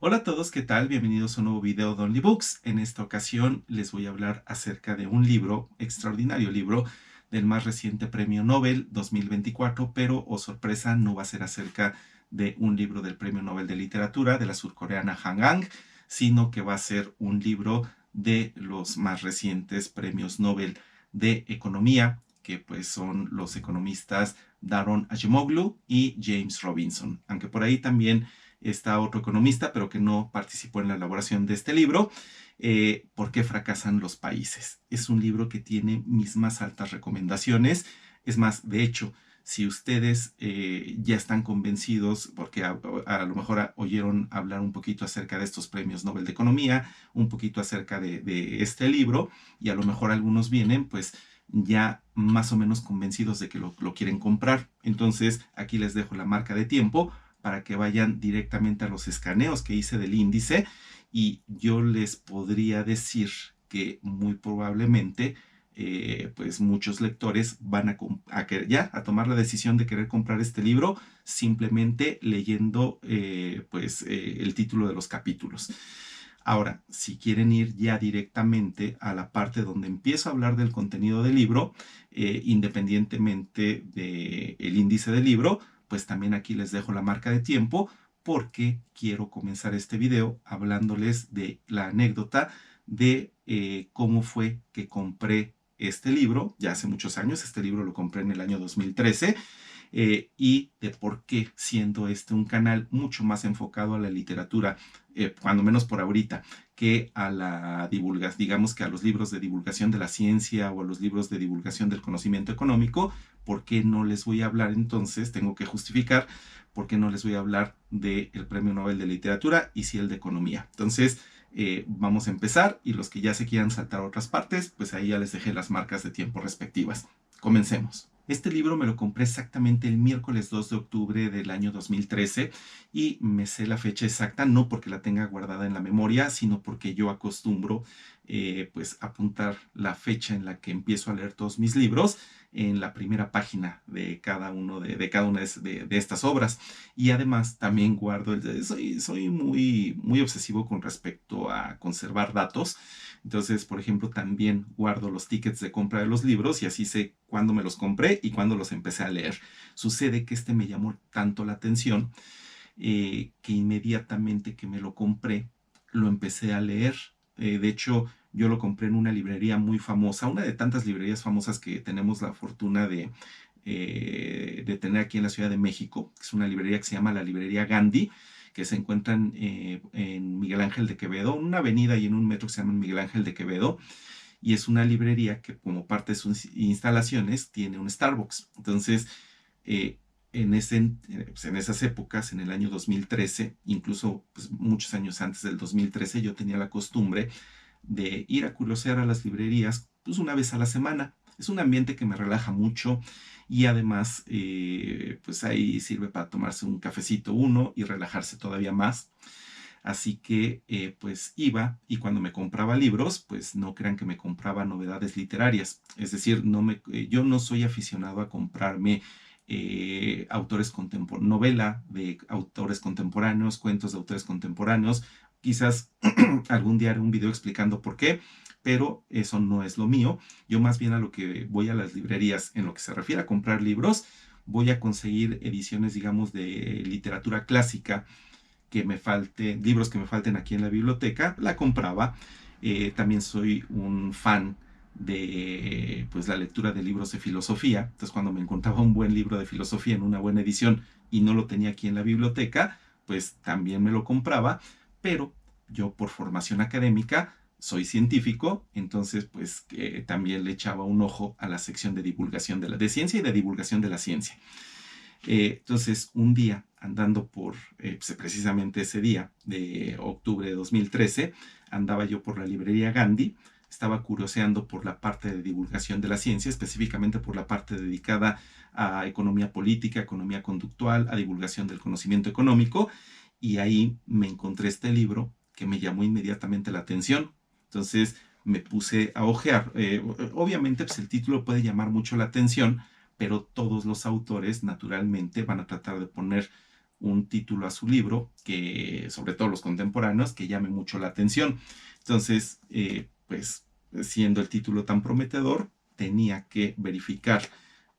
Hola a todos, ¿qué tal? Bienvenidos a un nuevo video de Only Books. En esta ocasión les voy a hablar acerca de un libro, extraordinario libro, del más reciente Premio Nobel 2024, pero, oh sorpresa, no va a ser acerca de un libro del Premio Nobel de Literatura de la surcoreana Han Ang, sino que va a ser un libro de los más recientes premios Nobel de Economía, que pues son los economistas Daron Acemoglu y James Robinson, aunque por ahí también está otro economista, pero que no participó en la elaboración de este libro. ¿Por qué fracasan los países? Es un libro que tiene mis más altas recomendaciones. Es más, de hecho, si ustedes ya están convencidos, porque a lo mejor oyeron hablar un poquito acerca de estos premios Nobel de Economía, un poquito acerca de este libro, y a lo mejor algunos vienen, pues ya más o menos convencidos de que lo quieren comprar. Entonces, aquí les dejo la marca de tiempo para que vayan directamente a los escaneos que hice del índice, y yo les podría decir que muy probablemente pues muchos lectores van a tomar la decisión de querer comprar este libro simplemente leyendo el título de los capítulos. Ahora, si quieren ir ya directamente a la parte donde empiezo a hablar del contenido del libro, independientemente del índice del libro, pues también aquí les dejo la marca de tiempo, porque quiero comenzar este video hablándoles de la anécdota de cómo fue que compré este libro. Ya hace muchos años, este libro lo compré en el año 2013, y de por qué, siendo este un canal mucho más enfocado a la literatura, cuando menos por ahorita, que a la divulgación, digamos que a los libros de divulgación de la ciencia o a los libros de divulgación del conocimiento económico. ¿Por qué no les voy a hablar entonces? Tengo que justificar por qué no les voy a hablar del Premio Nobel de Literatura y sí el de Economía. Entonces, vamos a empezar, y los que ya se quieran saltar a otras partes, pues ahí ya les dejé las marcas de tiempo respectivas. Comencemos. Este libro me lo compré exactamente el miércoles 2 de octubre del año 2013, y me sé la fecha exacta no porque la tenga guardada en la memoria, sino porque yo acostumbro pues apuntar la fecha en la que empiezo a leer todos mis libros en la primera página de cada una de estas obras. Y además también soy muy obsesivo con respecto a conservar datos. Entonces, por ejemplo, también guardo los tickets de compra de los libros, y así sé cuándo me los compré y cuándo los empecé a leer. Sucede que este me llamó tanto la atención, que inmediatamente que me lo compré, lo empecé a leer. De hecho, yo lo compré en una librería muy famosa, una de tantas librerías famosas que tenemos la fortuna de tener aquí en la Ciudad de México. Es una librería que se llama la Librería Gandhi, que se encuentra en Miguel Ángel de Quevedo, en una avenida y en un metro que se llama Miguel Ángel de Quevedo. Y es una librería que, como parte de sus instalaciones, tiene un Starbucks. Entonces, eh, pues en esas épocas, en el año 2013, incluso pues, muchos años antes del 2013, yo tenía la costumbre de ir a curiosear a las librerías pues una vez a la semana. Es un ambiente que me relaja mucho, y además pues ahí sirve para tomarse un cafecito uno y relajarse todavía más. Así que pues iba, y cuando me compraba libros, pues no crean que me compraba novedades literarias. Es decir, yo no soy aficionado a comprarme novela de autores contemporáneos, cuentos de autores contemporáneos. Quizás algún día haré un video explicando por qué, pero eso no es lo mío. Yo más bien a lo que voy a las librerías en lo que se refiere a comprar libros, voy a conseguir ediciones, digamos, de literatura clásica libros que me falten aquí en la biblioteca, la compraba. También soy un fan de pues la lectura de libros de filosofía. Entonces, cuando me encontraba un buen libro de filosofía en una buena edición y no lo tenía aquí en la biblioteca, pues también me lo compraba. Pero yo, por formación académica, soy científico, entonces pues también le echaba un ojo a la sección de divulgación de ciencia y de divulgación de la ciencia. Entonces, un día, andando pues, precisamente ese día de octubre de 2013, andaba yo por la librería Gandhi. Estaba curioseando por la parte de divulgación de la ciencia, específicamente por la parte dedicada a economía política, economía conductual, a divulgación del conocimiento económico, y ahí me encontré este libro que me llamó inmediatamente la atención. Entonces me puse a hojear. Obviamente, pues el título puede llamar mucho la atención, pero todos los autores naturalmente van a tratar de poner un título a su libro, que sobre todo los contemporáneos, que llame mucho la atención. Entonces, pues siendo el título tan prometedor, tenía que verificar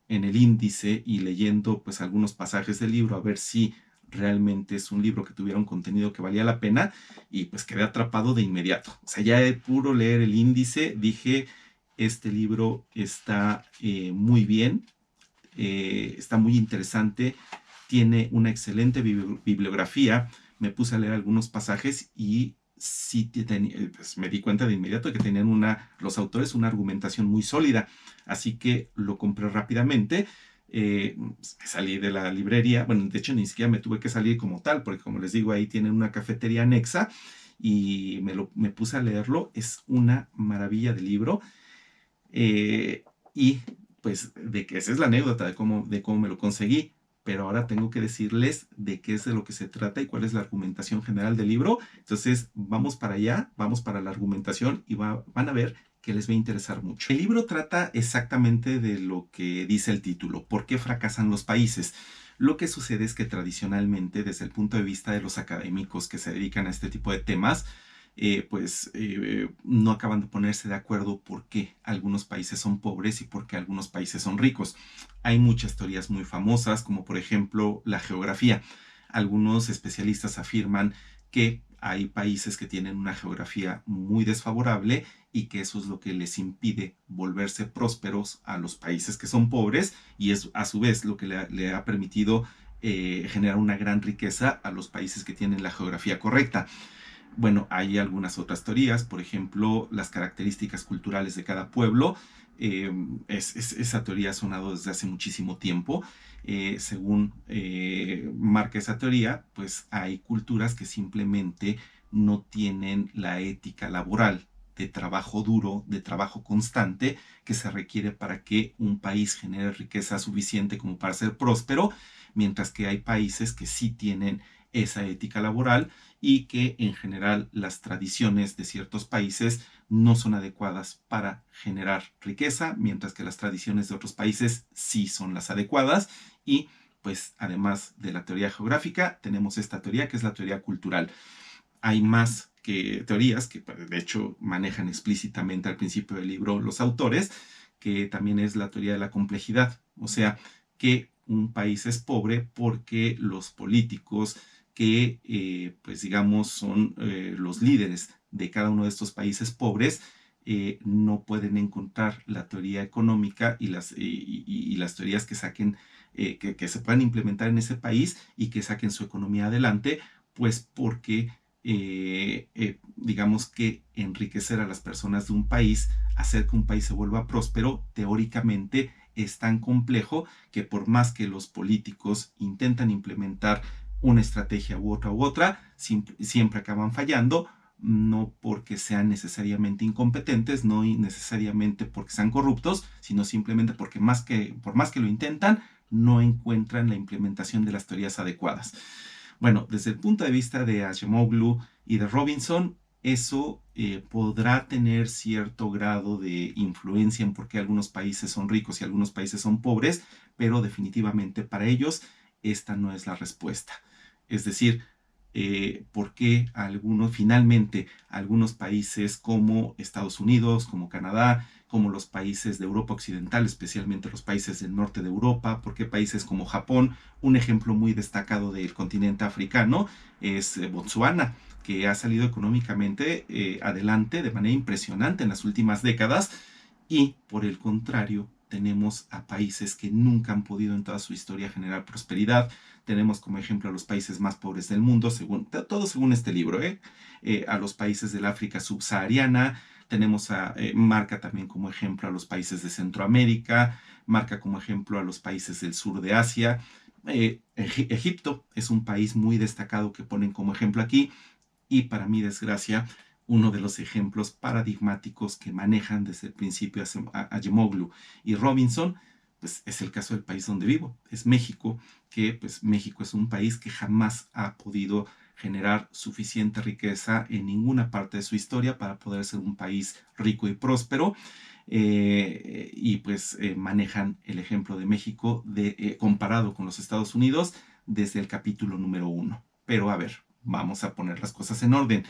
en el índice y leyendo pues algunos pasajes del libro a ver si realmente es un libro que tuviera un contenido que valía la pena, y pues quedé atrapado de inmediato. O sea, ya de puro leer el índice dije, este libro está muy bien, está muy interesante, tiene una excelente bibliografía. Me puse a leer algunos pasajes y sí pues me di cuenta de inmediato que tenían los autores una argumentación muy sólida, así que lo compré rápidamente. Salí de la librería, bueno, de hecho ni siquiera me tuve que salir como tal, porque como les digo, ahí tienen una cafetería anexa, y me puse a leerlo. Es una maravilla de libro. Y pues de que esa es la anécdota de cómo me lo conseguí, pero ahora tengo que decirles de qué es de lo que se trata y cuál es la argumentación general del libro. Entonces vamos para allá, vamos para la argumentación, y van a ver que les va a interesar mucho. El libro trata exactamente de lo que dice el título: ¿por qué fracasan los países? Lo que sucede es que tradicionalmente, desde el punto de vista de los académicos que se dedican a este tipo de temas, no acaban de ponerse de acuerdo por qué algunos países son pobres y por qué algunos países son ricos. Hay muchas teorías muy famosas, como por ejemplo la geografía. Algunos especialistas afirman que hay países que tienen una geografía muy desfavorable y que eso es lo que les impide volverse prósperos a los países que son pobres, y es a su vez lo que le ha permitido generar una gran riqueza a los países que tienen la geografía correcta. Bueno, hay algunas otras teorías, por ejemplo, las características culturales de cada pueblo. Esa teoría ha sonado desde hace muchísimo tiempo. Según marca esa teoría, pues hay culturas que simplemente no tienen la ética laboral de trabajo duro, de trabajo constante, que se requiere para que un país genere riqueza suficiente como para ser próspero, mientras que hay países que sí tienen esa ética laboral, y que en general las tradiciones de ciertos países no son adecuadas para generar riqueza, mientras que las tradiciones de otros países sí son las adecuadas. Y pues además de la teoría geográfica, tenemos esta teoría que es la teoría cultural. Hay más que teorías que de hecho manejan explícitamente al principio del libro los autores, que también es la teoría de la complejidad, o sea, que un país es pobre porque los políticos que, pues digamos, son los líderes de cada uno de estos países pobres, no pueden encontrar la teoría económica y las teorías que saquen, que se puedan implementar en ese país y que saquen su economía adelante, pues porque digamos que enriquecer a las personas de un país, hacer que un país se vuelva próspero, teóricamente es tan complejo que por más que los políticos intentan implementar una estrategia u otra, siempre acaban fallando, no porque sean necesariamente incompetentes, no necesariamente porque sean corruptos, sino simplemente porque por más que lo intentan, no encuentran la implementación de las teorías adecuadas. Bueno, desde el punto de vista de Acemoglu y de Robinson, eso podrá tener cierto grado de influencia en por qué algunos países son ricos y algunos países son pobres, pero definitivamente para ellos esta no es la respuesta. Es decir, por qué finalmente algunos países como Estados Unidos, como Canadá, como los países de Europa Occidental, especialmente los países del norte de Europa, por qué países como Japón. Un ejemplo muy destacado del continente africano es Botsuana, que ha salido económicamente adelante de manera impresionante en las últimas décadas, y por el contrario tenemos a países que nunca han podido en toda su historia generar prosperidad. Tenemos como ejemplo a los países más pobres del mundo, todo según este libro, a los países del África subsahariana. Marca también como ejemplo a los países de Centroamérica, marca como ejemplo a los países del sur de Asia. Egipto es un país muy destacado que ponen como ejemplo aquí, y para mi desgracia, uno de los ejemplos paradigmáticos que manejan desde el principio Acemoglu y Robinson, pues es el caso del país donde vivo, es México, que pues México es un país que jamás ha podido generar suficiente riqueza en ninguna parte de su historia para poder ser un país rico y próspero. Y pues manejan el ejemplo de México comparado con los Estados Unidos, desde el capítulo número 1. Pero a ver, vamos a poner las cosas en orden.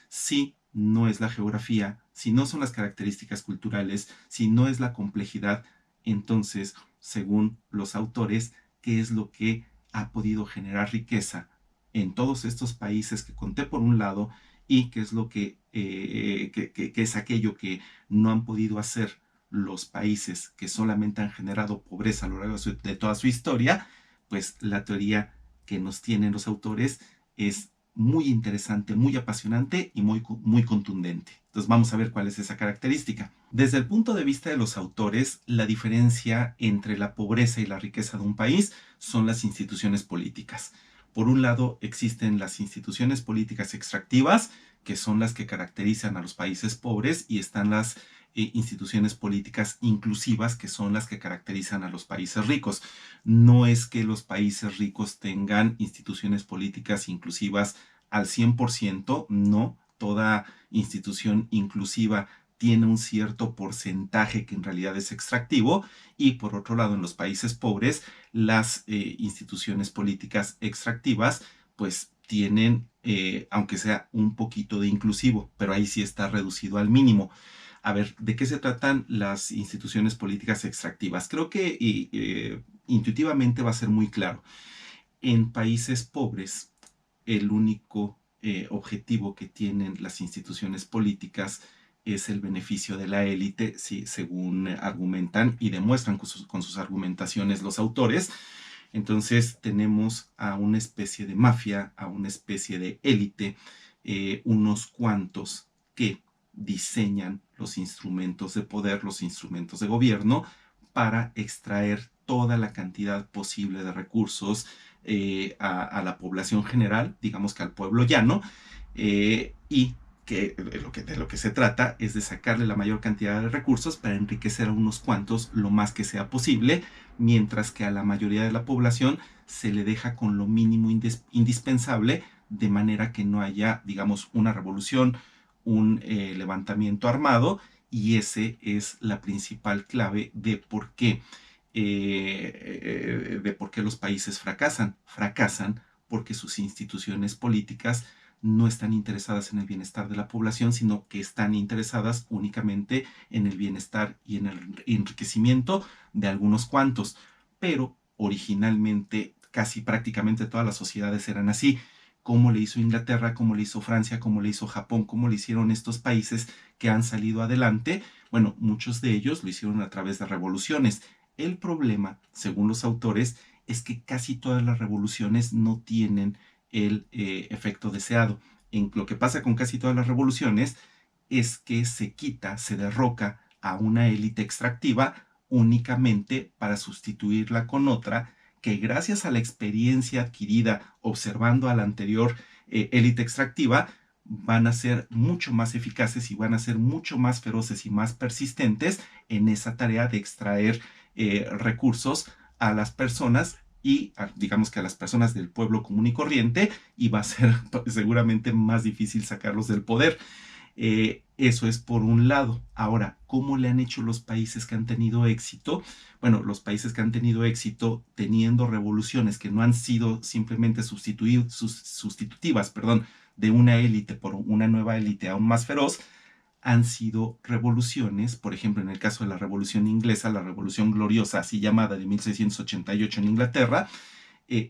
Si no es la geografía, si no son las características culturales, si no es la complejidad, entonces, según los autores, ¿qué es lo que ha podido generar riqueza en todos estos países que conté por un lado y qué es lo que es aquello que no han podido hacer los países que solamente han generado pobreza a lo largo de toda su historia? Pues la teoría que nos tienen los autores es muy interesante, muy apasionante y muy contundente. Entonces vamos a ver cuál es esa característica. Desde el punto de vista de los autores, la diferencia entre la pobreza y la riqueza de un país son las instituciones políticas. Por un lado, existen las instituciones políticas extractivas, que son las que caracterizan a los países pobres, y están las instituciones políticas inclusivas, que son las que caracterizan a los países ricos. No es que los países ricos tengan instituciones políticas inclusivas al 100%, no. Toda institución inclusiva tiene un cierto porcentaje que en realidad es extractivo, y por otro lado, en los países pobres, las instituciones políticas extractivas pues tienen, aunque sea un poquito de inclusivo, pero ahí sí está reducido al mínimo. A ver, ¿de qué se tratan las instituciones políticas extractivas? Creo que intuitivamente va a ser muy claro. En países pobres, el único objetivo que tienen las instituciones políticas es el beneficio de la élite, sí, según argumentan y demuestran con sus argumentaciones los autores. Entonces tenemos a una especie de mafia, a una especie de élite, unos cuantos que diseñan los instrumentos de poder, los instrumentos de gobierno, para extraer toda la cantidad posible de recursos a la población general, digamos que al pueblo llano, y que de lo que se trata es de sacarle la mayor cantidad de recursos para enriquecer a unos cuantos lo más que sea posible, mientras que a la mayoría de la población se le deja con lo mínimo indispensable, de manera que no haya, digamos, una revolución, un levantamiento armado, y ese es la principal clave de por qué los países fracasan. Fracasan porque sus instituciones políticas no están interesadas en el bienestar de la población, sino que están interesadas únicamente en el bienestar y en el enriquecimiento de algunos cuantos. Pero originalmente casi prácticamente todas las sociedades eran así. Cómo le hizo Inglaterra, cómo le hizo Francia, cómo le hizo Japón, cómo le hicieron estos países que han salido adelante. Bueno, muchos de ellos lo hicieron a través de revoluciones. El problema, según los autores, es que casi todas las revoluciones no tienen el efecto deseado. Lo que pasa con casi todas las revoluciones es que se quita, se derroca a una élite extractiva únicamente para sustituirla con otra que, gracias a la experiencia adquirida observando a la anterior élite extractiva, van a ser mucho más eficaces y van a ser mucho más feroces y más persistentes en esa tarea de extraer recursos a las personas, y digamos que a las personas del pueblo común y corriente, y va a ser seguramente más difícil sacarlos del poder. Eso es por un lado. Ahora, ¿cómo le han hecho los países que han tenido éxito? Bueno, los países que han tenido éxito teniendo revoluciones que no han sido simplemente sustitutivas, perdón, de una élite por una nueva élite aún más feroz, han sido revoluciones. Por ejemplo, en el caso de la Revolución Inglesa, la Revolución Gloriosa, así llamada, de 1688 en Inglaterra,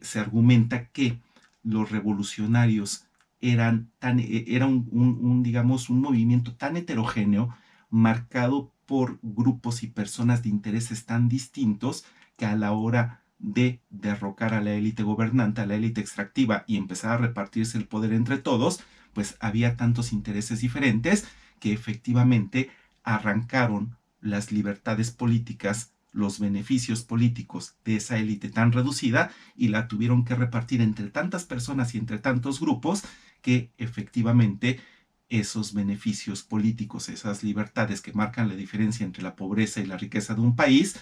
se argumenta que los revolucionarios era digamos, un movimiento tan heterogéneo, marcado por grupos y personas de intereses tan distintos, que a la hora de derrocar a la élite gobernante, a la élite extractiva, y empezar a repartirse el poder entre todos, pues había tantos intereses diferentes que efectivamente arrancaron las libertades políticas, los beneficios políticos de esa élite tan reducida, y la tuvieron que repartir entre tantas personas y entre tantos grupos, que efectivamente esos beneficios políticos, esas libertades que marcan la diferencia entre la pobreza y la riqueza de un país,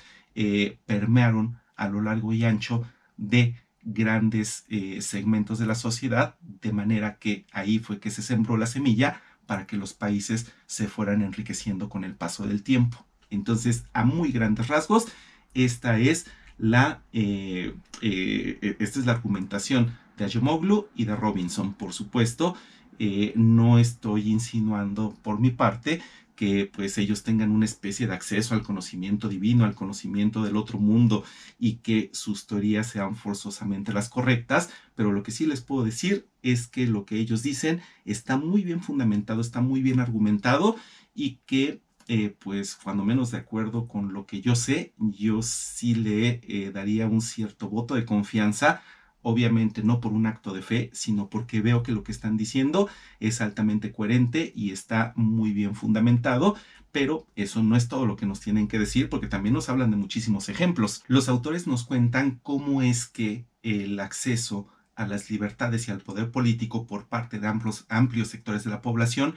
permearon a lo largo y ancho de grandes segmentos de la sociedad, de manera que ahí fue que se sembró la semilla para que los países se fueran enriqueciendo con el paso del tiempo. Entonces, a muy grandes rasgos, esta es Esta es la argumentación de Acemoglu y de Robinson, por supuesto. No estoy insinuando por mi parte que pues ellos tengan una especie de acceso al conocimiento divino, al conocimiento del otro mundo y que sus teorías sean forzosamente las correctas, pero lo que sí les puedo decir es que lo que ellos dicen está muy bien fundamentado, está muy bien argumentado y que pues cuando menos de acuerdo con lo que yo sé, yo sí le daría un cierto voto de confianza, obviamente no por un acto de fe, sino porque veo que lo que están diciendo es altamente coherente y está muy bien fundamentado, pero eso no es todo lo que nos tienen que decir, porque también nos hablan de muchísimos ejemplos. Los autores nos cuentan cómo es que el acceso a las libertades y al poder político por parte de amplios sectores de la población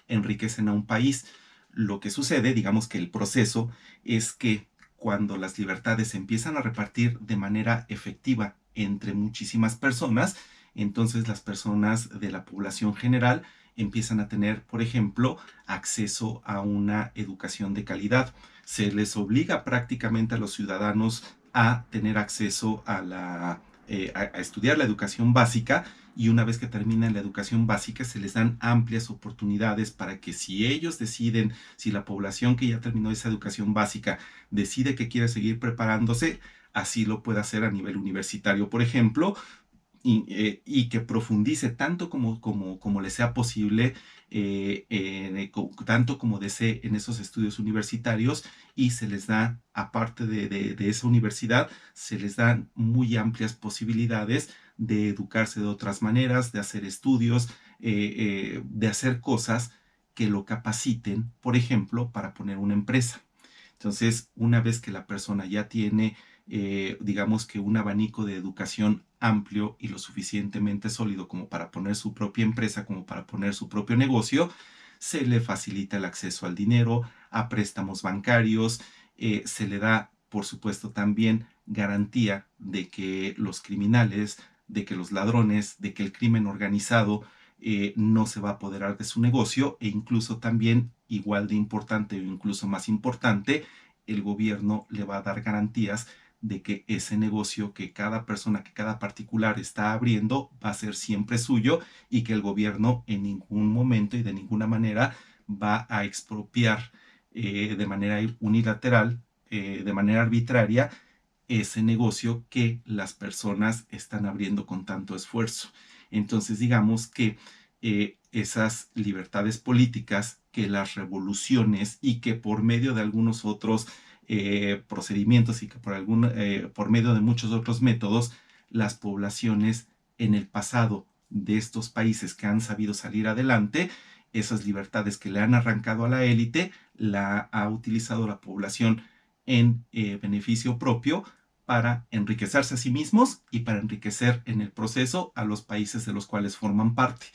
enriquecen a un país. Lo que sucede, digamos que el proceso, es que cuando las libertades se empiezan a repartir de manera efectiva entre muchísimas personas, entonces las personas de la población general empiezan a tener, por ejemplo, acceso a una educación de calidad. Se les obliga prácticamente a los ciudadanos a tener acceso a estudiar la educación básica, y una vez que terminan la educación básica se les dan amplias oportunidades para que si ellos deciden, si la población que ya terminó esa educación básica decide que quiere seguir preparándose, así lo puede hacer a nivel universitario, por ejemplo, y que profundice tanto como le sea posible, tanto como desee en esos estudios universitarios, y se les da, aparte de esa universidad, se les dan muy amplias posibilidades de educarse de otras maneras, de hacer estudios, de hacer cosas que lo capaciten, por ejemplo, para poner una empresa. Entonces, una vez que la persona ya tiene, digamos que un abanico de educación amplio y lo suficientemente sólido como para poner su propia empresa, como para poner su propio negocio, se le facilita el acceso al dinero, a préstamos bancarios, se le da, por supuesto, también garantía de que los criminales, de que los ladrones, de que el crimen organizado no se va a apoderar de su negocio, e incluso también, igual de importante o incluso más importante, el gobierno le va a dar garantías de que ese negocio que cada persona, que cada particular está abriendo va a ser siempre suyo, y que el gobierno en ningún momento y de ninguna manera va a expropiar de manera unilateral, de manera arbitraria, ese negocio que las personas están abriendo con tanto esfuerzo. Entonces, digamos que esas libertades políticas, que las revoluciones, y que por medio de algunos otros procedimientos, y que por medio de muchos otros métodos, las poblaciones en el pasado de estos países que han sabido salir adelante, esas libertades que le han arrancado a la élite, la ha utilizado la población en beneficio propio, para enriquecerse a sí mismos y para enriquecer en el proceso a los países de los cuales forman parte.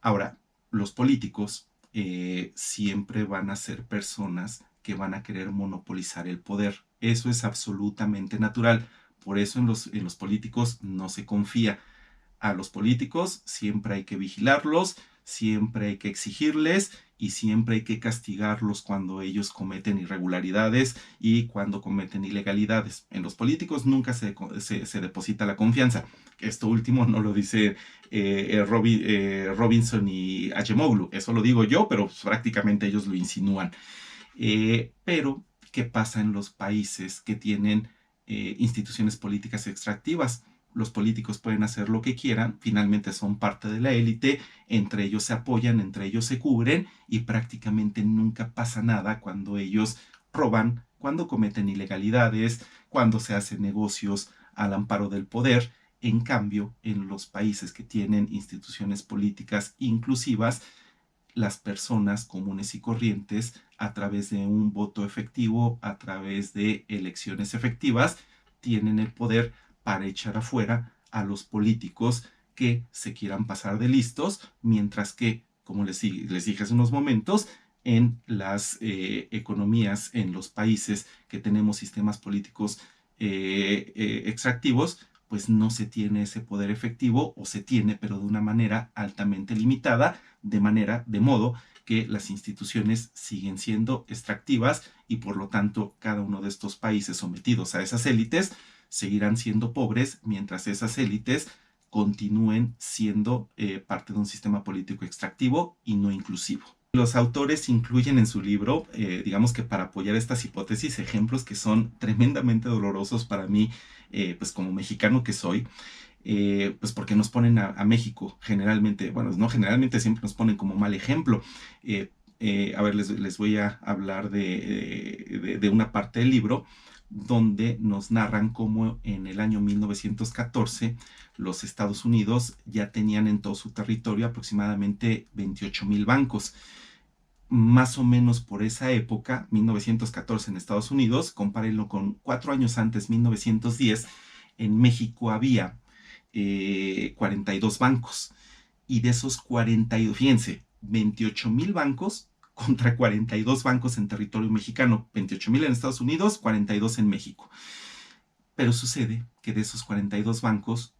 Ahora, los políticos siempre van a ser personas que van a querer monopolizar el poder. Eso es absolutamente natural. Por eso en los políticos no se confía. A los políticos siempre hay que vigilarlos, siempre hay que exigirles y siempre hay que castigarlos cuando ellos cometen irregularidades y cuando cometen ilegalidades. En los políticos nunca se deposita la confianza. Esto último no lo dice Robinson y Acemoglu, eso lo digo yo, pero prácticamente ellos lo insinúan. Pero, ¿qué pasa en los países que tienen instituciones políticas extractivas? Los políticos pueden hacer lo que quieran, finalmente son parte de la élite, entre ellos se apoyan, entre ellos se cubren, y prácticamente nunca pasa nada cuando ellos roban, cuando cometen ilegalidades, cuando se hacen negocios al amparo del poder. En cambio, en los países que tienen instituciones políticas inclusivas, las personas comunes y corrientes, a través de un voto efectivo, a través de elecciones efectivas, tienen el poder para echar afuera a los políticos que se quieran pasar de listos, mientras que, como les dije hace unos momentos, en las economías, en los países que tenemos sistemas políticos extractivos, pues no se tiene ese poder efectivo, o se tiene, pero de una manera altamente limitada, de modo que las instituciones siguen siendo extractivas y por lo tanto cada uno de estos países sometidos a esas élites seguirán siendo pobres mientras esas élites continúen siendo parte de un sistema político extractivo y no inclusivo. Los autores incluyen en su libro, digamos que para apoyar estas hipótesis, ejemplos que son tremendamente dolorosos para mí, pues como mexicano que soy, pues porque nos ponen a México generalmente, bueno, no generalmente, siempre nos ponen como mal ejemplo. A ver, les voy a hablar de una parte del libro donde nos narran cómo en el año 1914 los Estados Unidos ya tenían en todo su territorio aproximadamente 28,000 bancos. Más o menos por esa época, 1914 en Estados Unidos, compárenlo con 4 años antes, 1910, en México había 42 bancos. Y de esos 42, fíjense, 28,000 bancos contra 42 bancos en territorio mexicano. 28,000 en Estados Unidos, 42 en México. Pero sucede que de esos 42 bancos,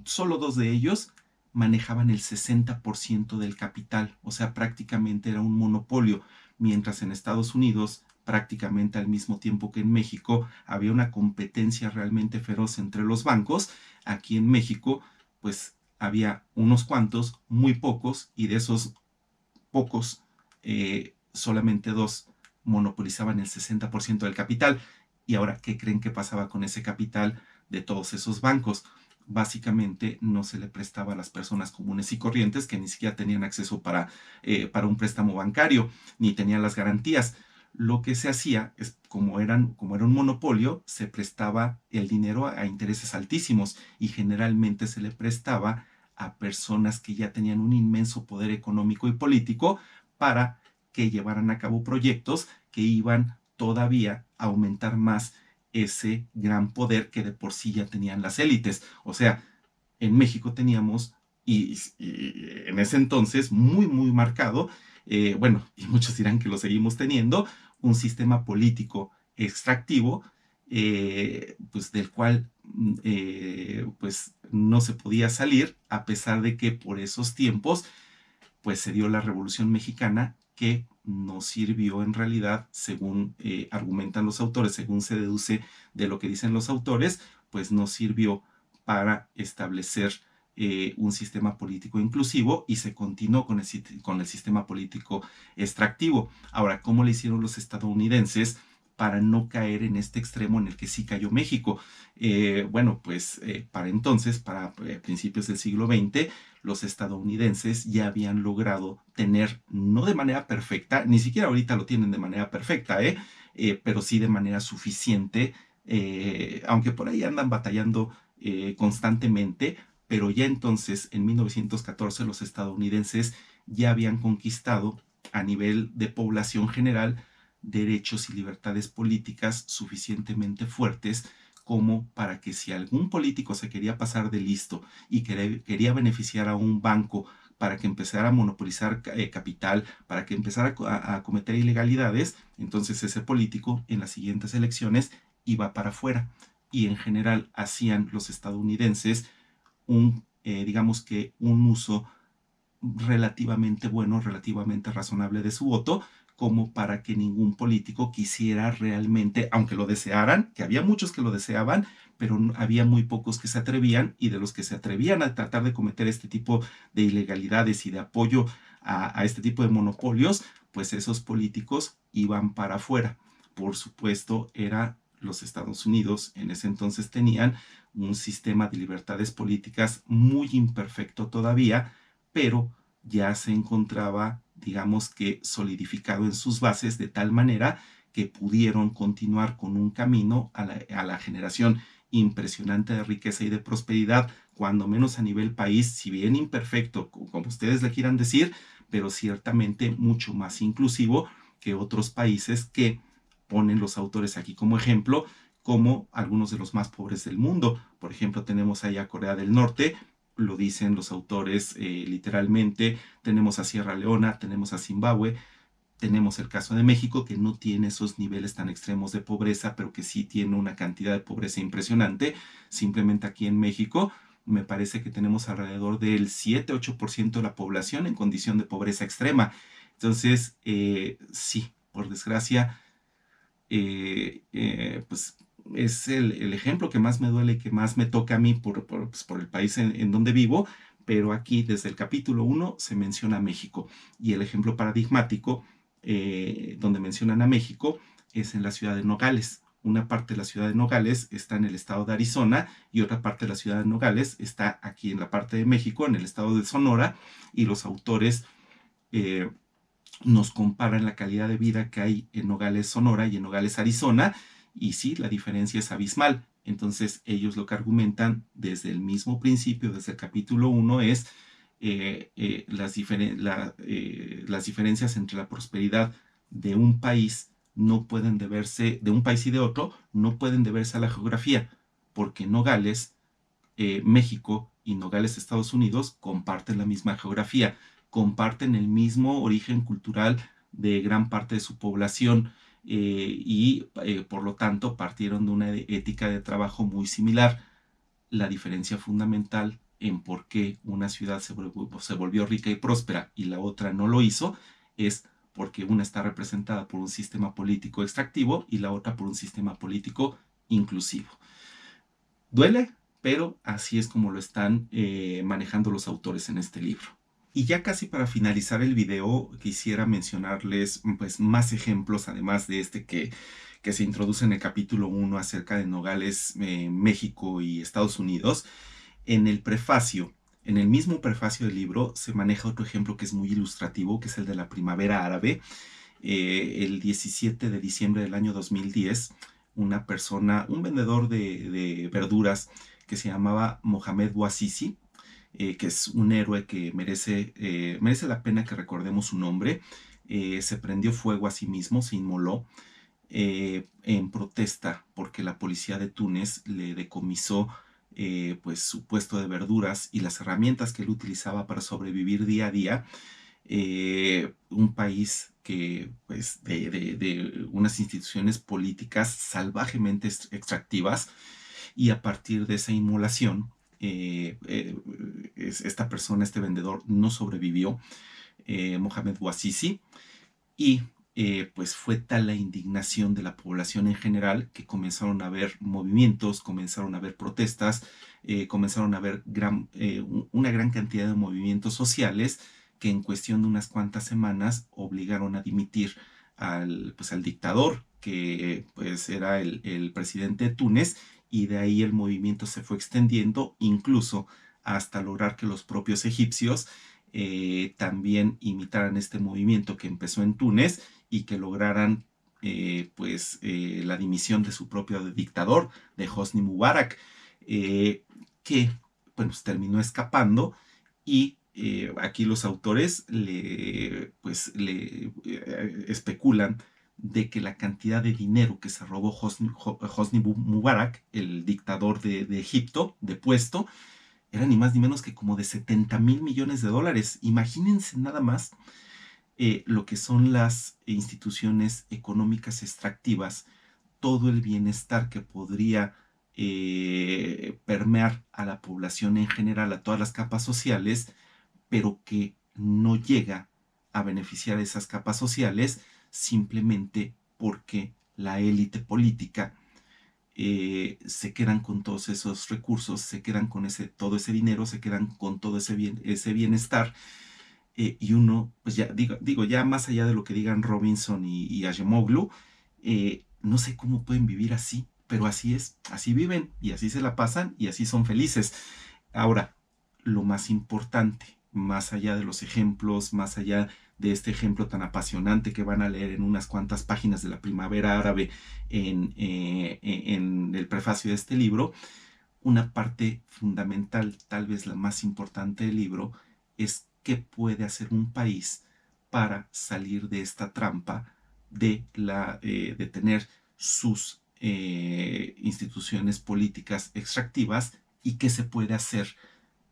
solo 2 de ellos manejaban el 60% del capital, o sea, prácticamente era un monopolio, mientras en Estados Unidos, prácticamente al mismo tiempo que en México, había una competencia realmente feroz entre los bancos. Aquí en México, pues había unos cuantos, muy pocos, y de esos pocos, solamente 2 monopolizaban el 60% del capital. Y ahora, ¿qué creen que pasaba con ese capital de todos esos bancos? Básicamente no se le prestaba a las personas comunes y corrientes que ni siquiera tenían acceso para un préstamo bancario, ni tenían las garantías. Lo que se hacía es, como era un monopolio, se prestaba el dinero a intereses altísimos y generalmente se le prestaba a personas que ya tenían un inmenso poder económico y político para que llevaran a cabo proyectos que iban todavía a aumentar más ese gran poder que de por sí ya tenían las élites. O sea, en México teníamos, y en ese entonces muy marcado, bueno, y muchos dirán que lo seguimos teniendo, un sistema político extractivo, pues del cual pues no se podía salir, a pesar de que por esos tiempos pues se dio la Revolución Mexicana, que no sirvió en realidad, según argumentan los autores, según se deduce de lo que dicen los autores, pues no sirvió para establecer un sistema político inclusivo y se continuó con el sistema político extractivo. Ahora, ¿cómo le hicieron los estadounidenses para no caer en este extremo en el que sí cayó México? Bueno, pues para entonces, para principios del siglo XX, los estadounidenses ya habían logrado tener, no de manera perfecta, ni siquiera ahorita lo tienen de manera perfecta, pero sí de manera suficiente, aunque por ahí andan batallando constantemente, pero ya entonces, en 1914, los estadounidenses ya habían conquistado a nivel de población general derechos y libertades políticas suficientemente fuertes como para que si algún político se quería pasar de listo y quería beneficiar a un banco para que empezara a monopolizar capital, para que empezara a cometer ilegalidades, entonces ese político en las siguientes elecciones iba para afuera. Y en general hacían los estadounidenses digamos que un uso relativamente bueno, relativamente razonable de su voto, como para que ningún político quisiera realmente, aunque lo desearan, que había muchos que lo deseaban, pero había muy pocos que se atrevían, y de los que se atrevían a tratar de cometer este tipo de ilegalidades y de apoyo a este tipo de monopolios, pues esos políticos iban para afuera. Por supuesto, era los Estados Unidos en ese entonces tenían un sistema de libertades políticas muy imperfecto todavía, pero ya se encontraba, digamos que solidificado en sus bases de tal manera que pudieron continuar con un camino a la generación impresionante de riqueza y de prosperidad, cuando menos a nivel país, si bien imperfecto, como ustedes le quieran decir, pero ciertamente mucho más inclusivo que otros países que ponen los autores aquí como ejemplo, como algunos de los más pobres del mundo. Por ejemplo, tenemos allá Corea del Norte, lo dicen los autores literalmente, tenemos a Sierra Leona, tenemos a Zimbabue, tenemos el caso de México, que no tiene esos niveles tan extremos de pobreza, pero que sí tiene una cantidad de pobreza impresionante. Simplemente aquí en México me parece que tenemos alrededor del 7-8% de la población en condición de pobreza extrema. Entonces, sí, por desgracia, pues es el ejemplo que más me duele, que más me toca a mí pues, por el país en donde vivo, pero aquí desde el capítulo 1 se menciona a México y el ejemplo paradigmático donde mencionan a México es en la ciudad de Nogales. Una parte de la ciudad de Nogales está en el estado de Arizona y otra parte de la ciudad de Nogales está aquí en la parte de México, en el estado de Sonora, y los autores eh, nos comparan la calidad de vida que hay en Nogales, Sonora y en Nogales, Arizona, y sí, la diferencia es abismal. Entonces ellos lo que argumentan desde el mismo principio, desde el capítulo 1, es las diferencias entre la prosperidad de un país no pueden deberse, de un país y de otro, no pueden deberse a la geografía, porque Nogales, México y Nogales, Estados Unidos, comparten la misma geografía, comparten el mismo origen cultural de gran parte de su población y por lo tanto partieron de una ética de trabajo muy similar. La diferencia fundamental en por qué una ciudad se volvió rica y próspera y la otra no lo hizo es porque una está representada por un sistema político extractivo y la otra por un sistema político inclusivo. Duele, pero así es como lo están manejando los autores en este libro. Y ya casi para finalizar el video, quisiera mencionarles pues, más ejemplos, además de este que se introduce en el capítulo 1 acerca de Nogales, México y Estados Unidos. En el prefacio, en el mismo prefacio del libro, se maneja otro ejemplo que es muy ilustrativo, que es el de la primavera árabe. El 17 de diciembre del año 2010, una persona, un vendedor de verduras que se llamaba Mohamed Bouazizi, que es un héroe que merece la pena que recordemos su nombre, se prendió fuego a sí mismo, se inmoló en protesta porque la policía de Túnez le decomisó pues su puesto de verduras y las herramientas que él utilizaba para sobrevivir día a día. Un país que, pues, de unas instituciones políticas salvajemente extractivas, y a partir de esa inmolación, esta persona, este vendedor, no sobrevivió, Mohamed Bouazizi, y pues fue tal la indignación de la población en general que comenzaron a haber movimientos, comenzaron a haber protestas, comenzaron a haber una gran cantidad de movimientos sociales que en cuestión de unas cuantas semanas obligaron a dimitir pues, al dictador, que pues era el presidente de Túnez, y de ahí el movimiento se fue extendiendo incluso hasta lograr que los propios egipcios también imitaran este movimiento que empezó en Túnez y que lograran la dimisión de su propio dictador, de Hosni Mubarak, que bueno, pues, terminó escapando, y aquí los autores le especulan de que la cantidad de dinero que se robó Hosni Mubarak, el dictador de Egipto, de puesto, era ni más ni menos que como de 70.000 millones de dólares. Imagínense nada más lo que son las instituciones económicas extractivas, todo el bienestar que podría permear a la población en general, a todas las capas sociales, pero que no llega a beneficiar a esas capas sociales simplemente porque la élite política se quedan con todos esos recursos, se quedan con todo ese dinero, se quedan con todo ese bienestar, y uno, pues ya digo, ya más allá de lo que digan Robinson y Acemoglu, no sé cómo pueden vivir así, pero así es, así viven y así se la pasan y así son felices. Ahora, lo más importante, más allá de los ejemplos, más allá de este ejemplo tan apasionante que van a leer en unas cuantas páginas de la primavera árabe en el prefacio de este libro, una parte fundamental, tal vez la más importante del libro, es qué puede hacer un país para salir de esta trampa de tener sus instituciones políticas extractivas, y qué se puede hacer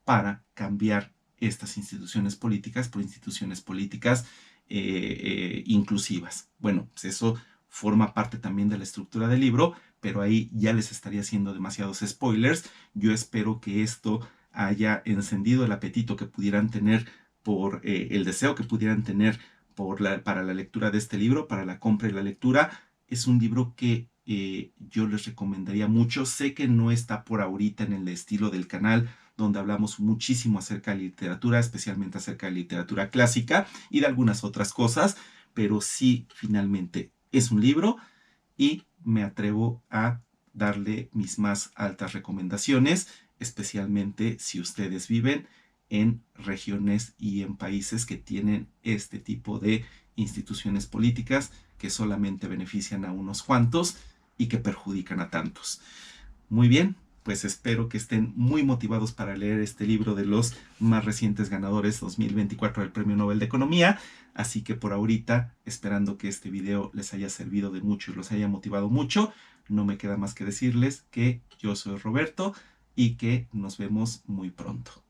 para cambiar estas instituciones políticas por instituciones políticas inclusivas. Bueno, pues eso forma parte también de la estructura del libro, pero ahí ya les estaría haciendo demasiados spoilers. Yo espero que esto haya encendido el apetito que pudieran tener el deseo que pudieran tener para la lectura de este libro, para la compra y la lectura. Es un libro que yo les recomendaría mucho. Sé que no está por ahorita en el estilo del canal, donde hablamos muchísimo acerca de literatura, especialmente acerca de literatura clásica y de algunas otras cosas, pero sí, finalmente es un libro y me atrevo a darle mis más altas recomendaciones, especialmente si ustedes viven en regiones y en países que tienen este tipo de instituciones políticas que solamente benefician a unos cuantos y que perjudican a tantos. Muy bien, pues espero que estén muy motivados para leer este libro de los más recientes ganadores 2024 del Premio Nobel de Economía. Así que por ahorita, esperando que este video les haya servido de mucho y los haya motivado mucho, no me queda más que decirles que yo soy Roberto y que nos vemos muy pronto.